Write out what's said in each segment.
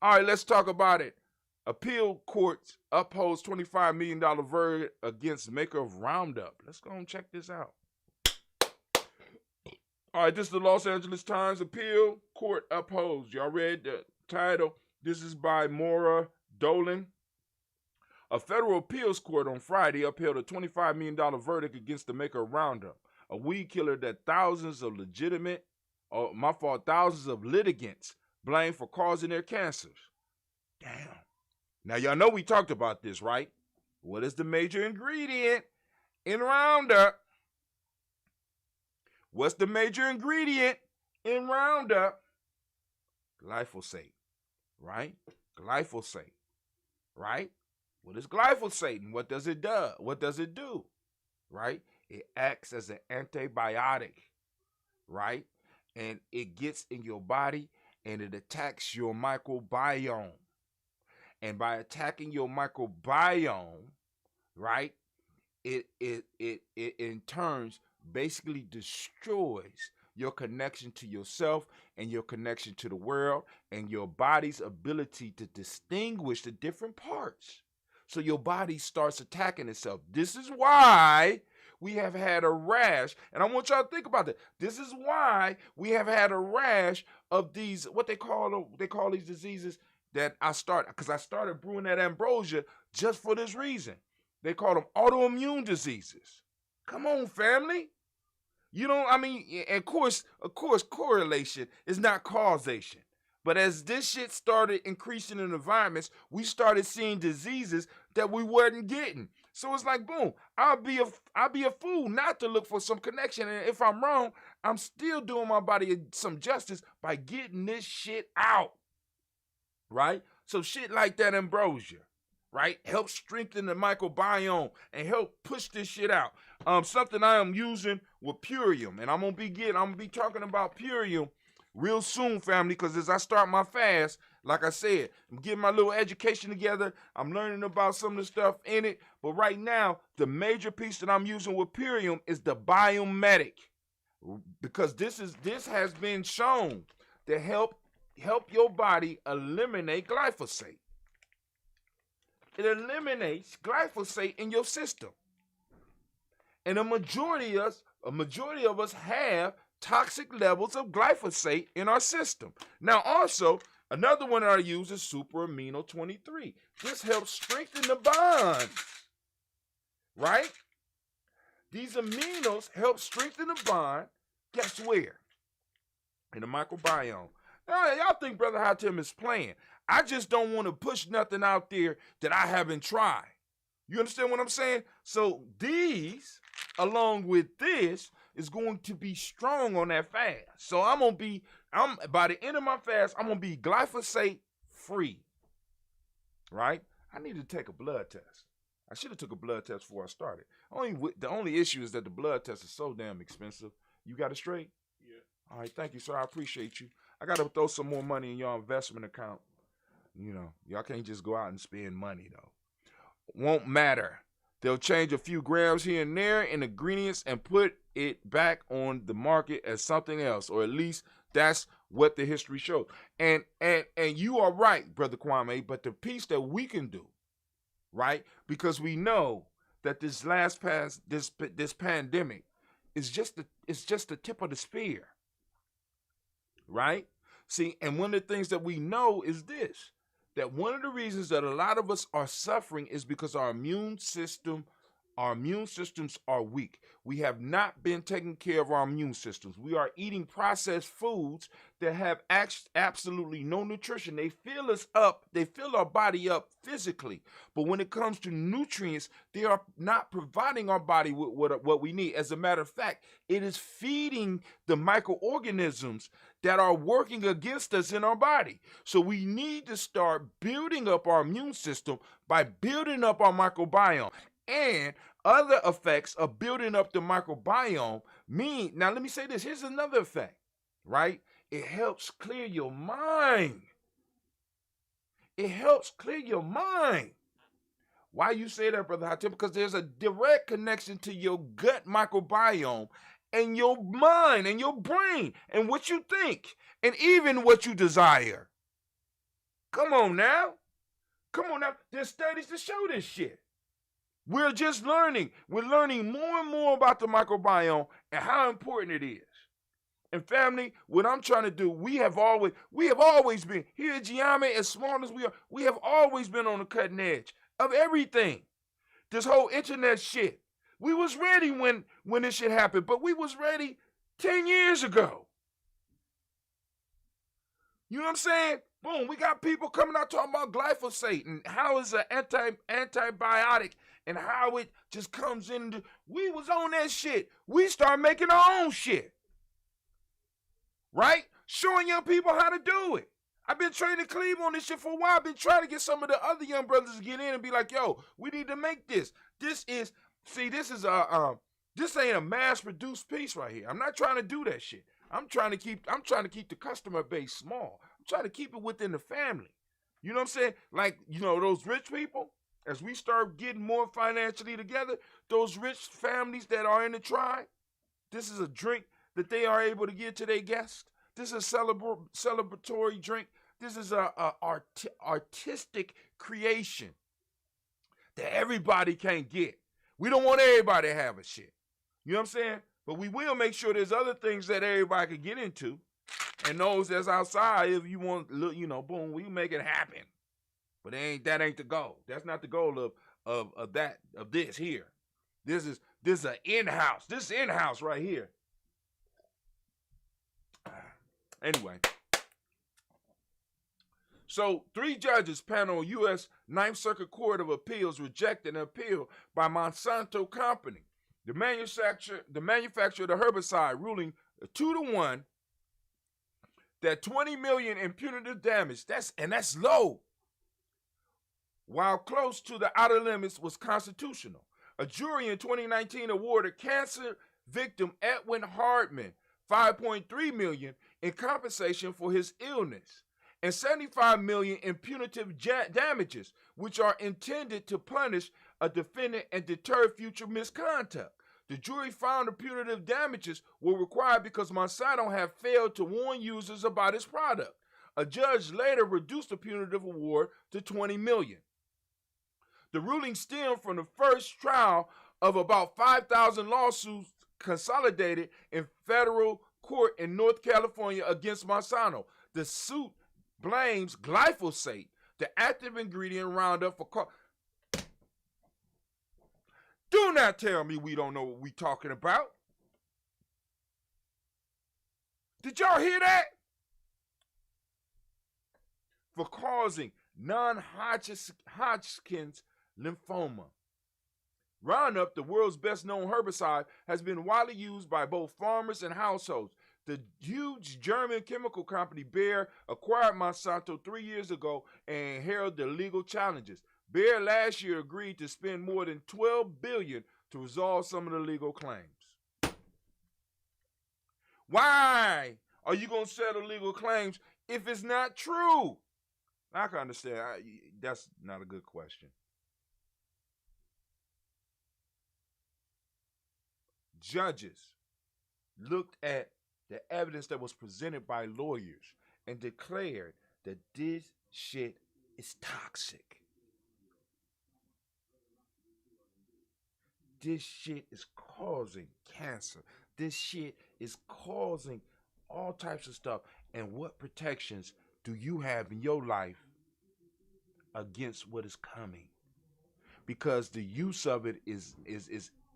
All right, let's talk about it. Appeal courts upholds $25 million verdict against maker of Roundup. Let's go and check this out. All right, this is the Los Angeles Times. Appeal court upholds. Y'all read the title? This is by Maura Dolan. A federal appeals court on Friday upheld a $25 million verdict against the maker of Roundup, a weed killer that thousands of litigants blame for causing their cancers. Damn. Now, y'all know we talked about this, right? What is the major ingredient in Roundup? What's the major ingredient in Roundup? Glyphosate, right? Glyphosate, right? What is glyphosate and what does it do? What does it do? Right? It acts as an antibiotic, right? And it gets in your body and it attacks your microbiome. And by attacking your microbiome, right, it in turns basically destroys your connection to yourself and your connection to the world and your body's ability to distinguish the different parts. So your body starts attacking itself. This is why we have had a rash, and I want y'all to think about that. This is why we have had a rash of these, what they call these diseases that I started brewing that ambrosia just for this reason. They call them autoimmune diseases. Come on, family. You know, I mean, of course, correlation is not causation. But as this shit started increasing in environments, we started seeing diseases that we wasn't getting. So it's like, boom, I'll be a fool not to look for some connection. And if I'm wrong, I'm still doing my body some justice by getting this shit out. Right? So shit like that ambrosia, right, helps strengthen the microbiome and help push this shit out. Something I am using with Purium, and I'm gonna be talking about Purium real soon, family, because as I start my fast, like I said, I'm getting my little education together. I'm learning about some of the stuff in it. But right now, the major piece that I'm using with Purium is the Biomedic, because this has been shown to help your body eliminate glyphosate. It eliminates glyphosate in your system. And a majority of us have toxic levels of glyphosate in our system. Now, also, another one that I use is Super Amino 23. This helps strengthen the bonds, right? These aminos help strengthen the bond. Guess where? In the microbiome. Now, y'all think Brother Hatem is playing. I just don't want to push nothing out there that I haven't tried. You understand what I'm saying? So these, along with this, is going to be strong on that fast. So by the end of my fast, I'm going to be glyphosate free. Right? I need to take a blood test. I should have took a blood test before I started. The only issue is that the blood test is so damn expensive. You got it straight? Yeah. All right, thank you, sir. I appreciate you. I got to throw some more money in your investment account. You know, y'all can't just go out and spend money, though. Won't matter. They'll change a few grams here and there in ingredients and put it back on the market as something else, or at least that's what the history shows. And you are right, Brother Kwame, but the piece that we can do, right? Because we know that this pandemic is just the tip of the spear, right? See, and one of the things that we know is this, that one of the reasons that a lot of us are suffering is because our immune systems are weak. We have not been taking care of our immune systems. We are eating processed foods that have absolutely no nutrition. They fill us up. They fill our body up physically. But when it comes to nutrients, they are not providing our body with what we need. As a matter of fact, it is feeding the microorganisms that are working against us in our body. So we need to start building up our immune system by building up our microbiome. And other effects of building up the microbiome now let me say this, here's another effect, right? It helps clear your mind. It helps clear your mind. Why you say that, Brother Hatem? Because there's a direct connection to your gut microbiome and your mind and your brain and what you think and even what you desire. Come on now. Come on now. There's studies to show this shit. We're just learning. We're learning more and more about the microbiome and how important it is. And family, what I'm trying to do, we have always been here at Giame, as small as we are, we have always been on the cutting edge of everything. This whole internet shit. We was ready when this shit happened, but we was ready 10 years ago. You know what I'm saying? Boom, we got people coming out talking about glyphosate and how it's an antibiotic and how it just comes in. We was on that shit. We started making our own shit. Right? Showing young people how to do it. I've been training Cleveland on this shit for a while. I've been trying to get some of the other young brothers to get in and be like, yo, we need to make this. This ain't a mass-produced piece right here. I'm not trying to do that shit. I'm trying to keep the customer base small. I'm trying to keep it within the family. You know what I'm saying? Like, those rich people, as we start getting more financially together, those rich families that are in the tribe, this is a drink that they are able to give to their guests. This is a celebratory drink. This is a artistic creation that everybody can't get. We don't want everybody to have a shit. You know what I'm saying? But we will make sure there's other things that everybody can get into. And those that's outside, if you want, boom, we make it happen. But that ain't the goal. That's not the goal of this here. This is an in-house. This is in-house right here. Anyway. So 3 judges panel U.S. Ninth Circuit Court of Appeals rejected an appeal by Monsanto Company, the manufacturer of the herbicide, ruling 2-1 that $20 million in punitive damage, that's low, while close to the outer limits, was constitutional. A jury in 2019 awarded cancer victim Edwin Hardman $5.3 million in compensation for his illness and $75 million in punitive damages, which are intended to punish a defendant and deter future misconduct. The jury found the punitive damages were required because Monsanto had failed to warn users about its product. A judge later reduced the punitive award to $20 million. The ruling stemmed from the first trial of about 5,000 lawsuits consolidated in federal court in North California against Monsanto. The suit blames glyphosate, the active ingredient in Roundup, for Do not tell me we don't know what we're talking about. Did y'all hear that? For causing non-Hodgkin's lymphoma. Roundup, the world's best-known herbicide, has been widely used by both farmers and households. The huge German chemical company Bayer acquired Monsanto 3 years ago and heralded the legal challenges. Bayer last year agreed to spend more than $12 billion to resolve some of the legal claims. Why are you going to settle legal claims if it's not true? I can understand. That's not a good question. Judges looked at the evidence that was presented by lawyers and declared that this shit is toxic. This shit is causing cancer. This shit is causing all types of stuff. And what protections do you have in your life against what is coming? Because the use of it is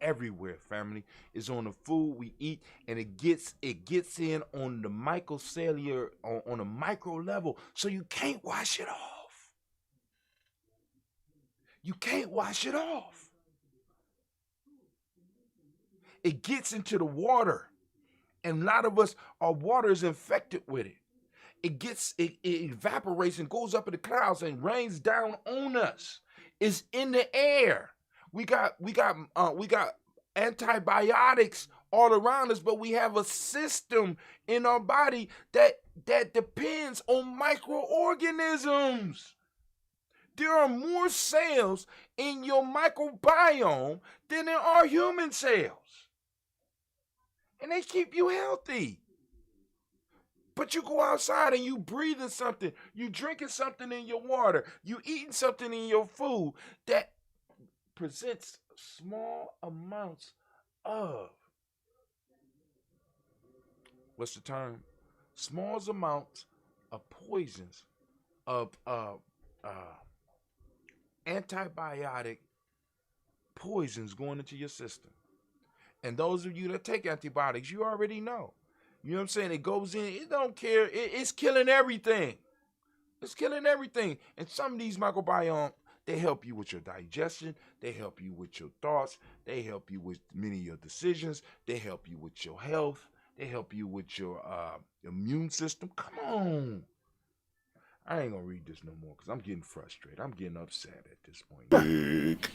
everywhere, family. It's on the food we eat, and it gets in on the microcellular, on a micro level, so you can't wash it off. You can't wash it off. It gets into the water, and a lot of us, our water is infected with it. It evaporates and goes up in the clouds and rains down on us. It's in the air. We got antibiotics all around us, but we have a system in our body that depends on microorganisms. There are more cells in your microbiome than there are human cells. And they keep you healthy. But you go outside and you breathing something, you drinking something in your water, you eating something in your food that presents small amounts of, what's the term? Small amounts of poisons, of antibiotic poisons going into your system. And those of you that take antibiotics, you already know. You know what I'm saying? It goes in, it don't care. It's killing everything. It's killing everything. And some of these microbiome, they help you with your digestion. They help you with your thoughts. They help you with many of your decisions. They help you with your health. They help you with your immune system. Come on. I ain't going to read this no more because I'm getting frustrated. I'm getting upset at this point.